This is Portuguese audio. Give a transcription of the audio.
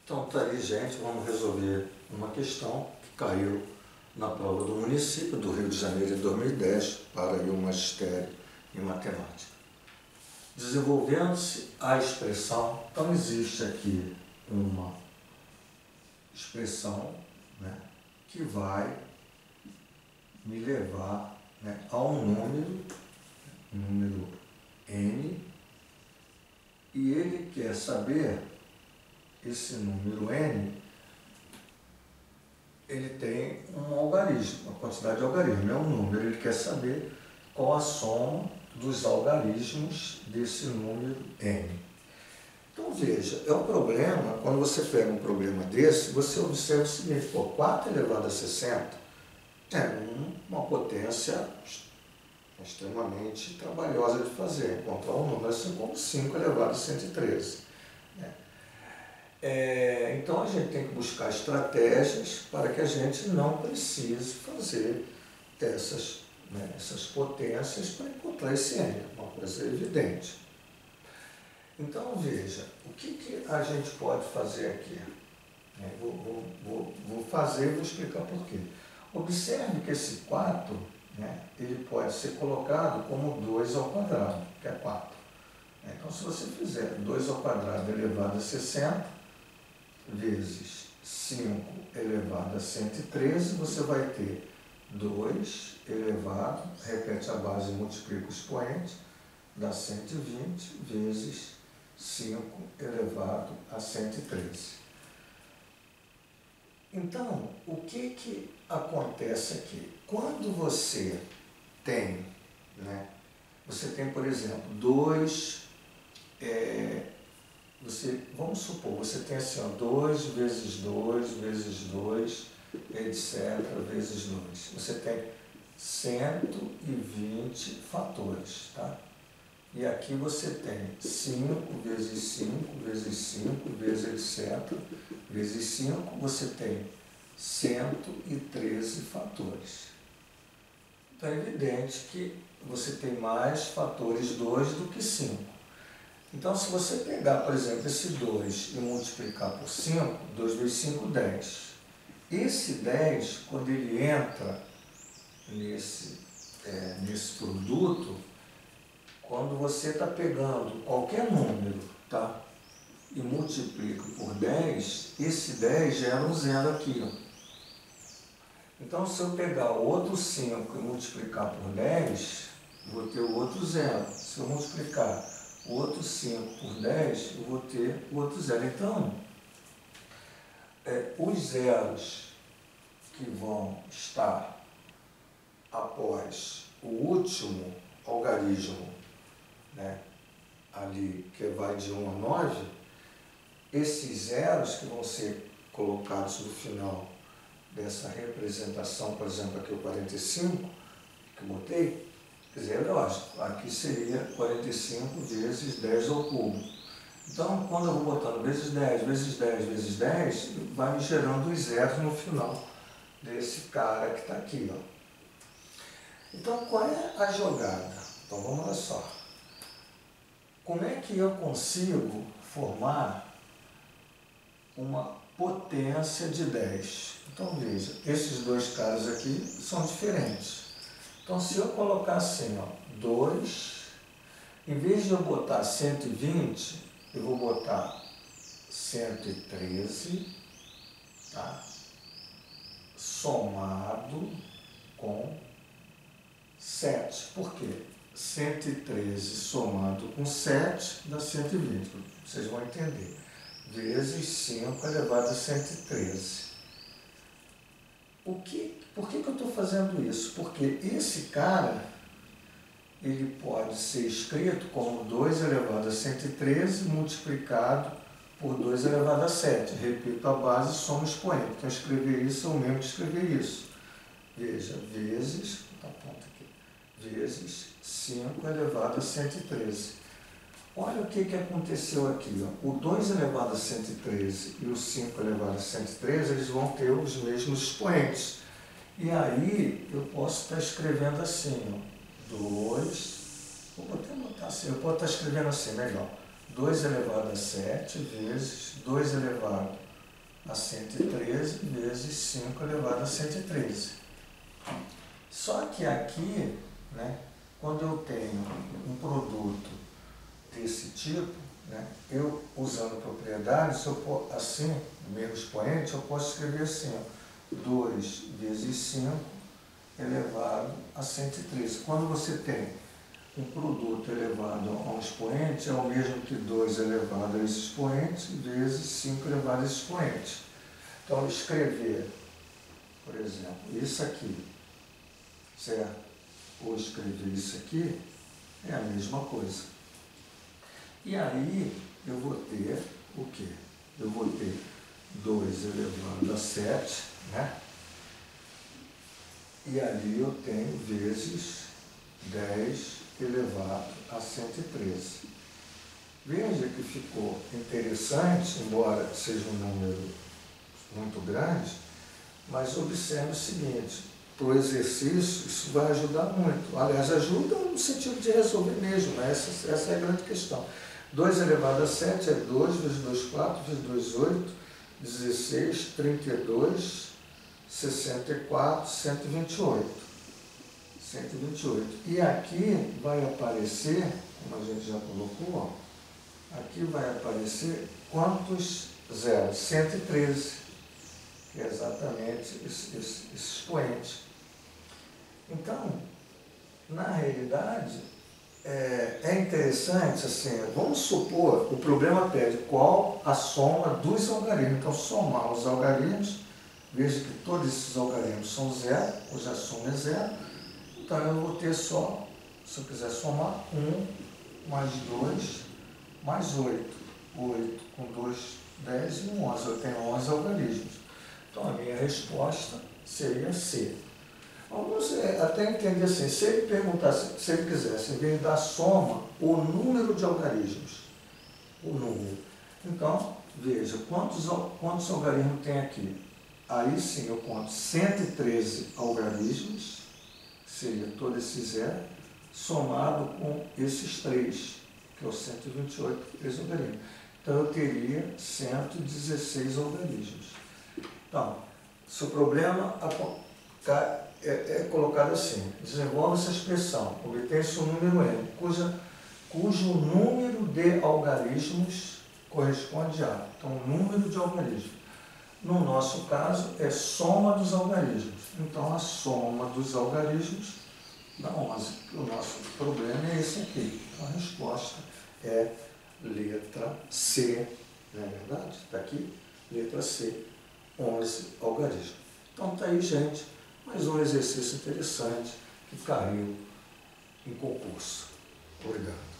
Então tá aí, gente, vamos resolver uma questão que caiu na prova do município do Rio de Janeiro em 2010 para aí o magistério em matemática. Desenvolvendo-se a expressão, então existe aqui uma expressão, né, que vai me levar, né, a um número n, e ele quer saber, esse número n, ele tem um algarismo, uma quantidade de algarismo, é um número, ele quer saber qual a soma dos algarismos desse número n. Então veja, é um problema, quando você pega um problema desse, você observa o seguinte, 4 elevado a 60 é uma potência extremamente trabalhosa de fazer, encontrar um número assim como 5 elevado a 113. Então a gente tem que buscar estratégias para que a gente não precise fazer essas potências para encontrar esse n, uma coisa evidente. Então veja, o que a gente pode fazer aqui? Vou fazer e vou explicar por quê. Observe que esse 4, ele pode ser colocado como 2 ao quadrado, que é 4. Então se você fizer 2 ao quadrado elevado a 60, vezes 5 elevado a 113, você vai ter 2 elevado, repete a base e multiplica o expoente, dá 120 vezes 5 elevado a 113. Então, o que acontece aqui? Quando você tem, por exemplo, 2, vamos supor, você tem assim, 2 vezes 2 vezes 2, etc., vezes 2. Você tem 120 fatores, tá? E aqui você tem 5 vezes 5 vezes 5 vezes etc., vezes 5, você tem 113 fatores. Então é evidente que você tem mais fatores 2 do que 5. Então se você pegar, por exemplo, esse 2 e multiplicar por 5, 2 vezes 5, 10. Esse 10, quando ele entra nesse produto, quando você está pegando qualquer número, tá, e multiplica por 10, esse 10 gera um zero aqui. Então, se eu pegar o outro 5 e multiplicar por 10, vou ter o outro zero. Se eu multiplicar o outro 5 por 10, eu vou ter o outro zero. Então, os zeros que vão estar após o último algarismo, ali que vai de 1 a 9, esses zeros que vão ser colocados no final dessa representação, por exemplo, aqui o 45, que eu botei, quer dizer, é lógico, aqui seria 45 vezes 10 ao cubo. Então, quando eu vou botando vezes 10, vezes 10, vezes 10, vai me gerando os zeros no final desse cara que está aqui, ó. Então, qual é a jogada? Então, vamos lá só. Como é que eu consigo formar uma potência de 10? Então, veja, esses dois caras aqui são diferentes. Então, se eu colocar assim, 2, em vez de eu botar 120, eu vou botar 113, tá? Somado com 7. Por quê? 113 somado com 7 dá 120. Vocês vão entender. Vezes 5 elevado a 113. Por que eu estou fazendo isso? Porque esse cara, ele pode ser escrito como 2 elevado a 113 multiplicado por 2 elevado a 7. Repito a base, soma o expoente. Então, escrever isso é o mesmo que escrever isso. Veja, vezes, vezes 5 elevado a 113. Olha o que aconteceu aqui. O 2 elevado a 113 e o 5 elevado a 113, eles vão ter os mesmos expoentes. E aí, eu posso estar escrevendo assim, 2, vou até botar assim, eu posso estar escrevendo assim, melhor. 2 elevado a 7 vezes 2 elevado a 113 vezes 5 elevado a 113. Só que aqui, né, quando eu tenho um produto desse tipo, né, eu usando propriedades, assim, no mesmo expoente, eu posso escrever assim, ó, 2 vezes 5 elevado a 113. Quando você tem um produto elevado a um expoente, é o mesmo que 2 elevado a esse expoente vezes 5 elevado a esse expoente. Então, escrever, por exemplo, isso aqui, certo? Ou escrever isso aqui, é a mesma coisa. E aí, eu vou ter o quê? Eu vou ter 2 elevado a 7, né? E ali eu tenho vezes 10 elevado a 113. Veja que ficou interessante, embora seja um número muito grande, mas observe o seguinte, para o exercício isso vai ajudar muito. Aliás, ajuda no sentido de resolver mesmo, né? Essa é a grande questão. 2 elevado a 7 é 2 vezes 2, 4, vezes 2, 8, 16, 32, 64, 128. 128. E aqui vai aparecer, como a gente já colocou, ó, aqui vai aparecer quantos zeros? 113, que é exatamente esse expoente. Então, na realidade, é interessante, assim, vamos supor, o problema pede qual a soma dos algarismos. Então, somar os algarismos, veja que todos esses algarismos são zero, hoje a soma é zero. Então, eu vou ter só, se eu quiser somar, 1 mais 2 mais 8. 8 com 2, 10 e 11. Eu tenho 11 algarismos. Então, a minha resposta seria C. Vamos até entender assim, se ele perguntasse, se ele quisesse, em vez da soma, o número de algarismos. O número. Então, veja, quantos algarismos tem aqui? Aí sim, eu conto 113 algarismos, seria todo esse zero, somado com esses 3, que é o 128, 3 algarismos. Então, eu teria 116 algarismos. Então, se o problema é colocado assim, desenvolve essa expressão, obtém-se um número n, cujo número de algarismos corresponde a. Então, o número de algarismos. No nosso caso, é soma dos algarismos. Então, a soma dos algarismos dá 11. O nosso problema é esse aqui. Então, a resposta é letra C. Não é verdade? Está aqui, letra C, 11 algarismos. Então, está aí, gente, mais um exercício interessante que caiu em concurso. Obrigado.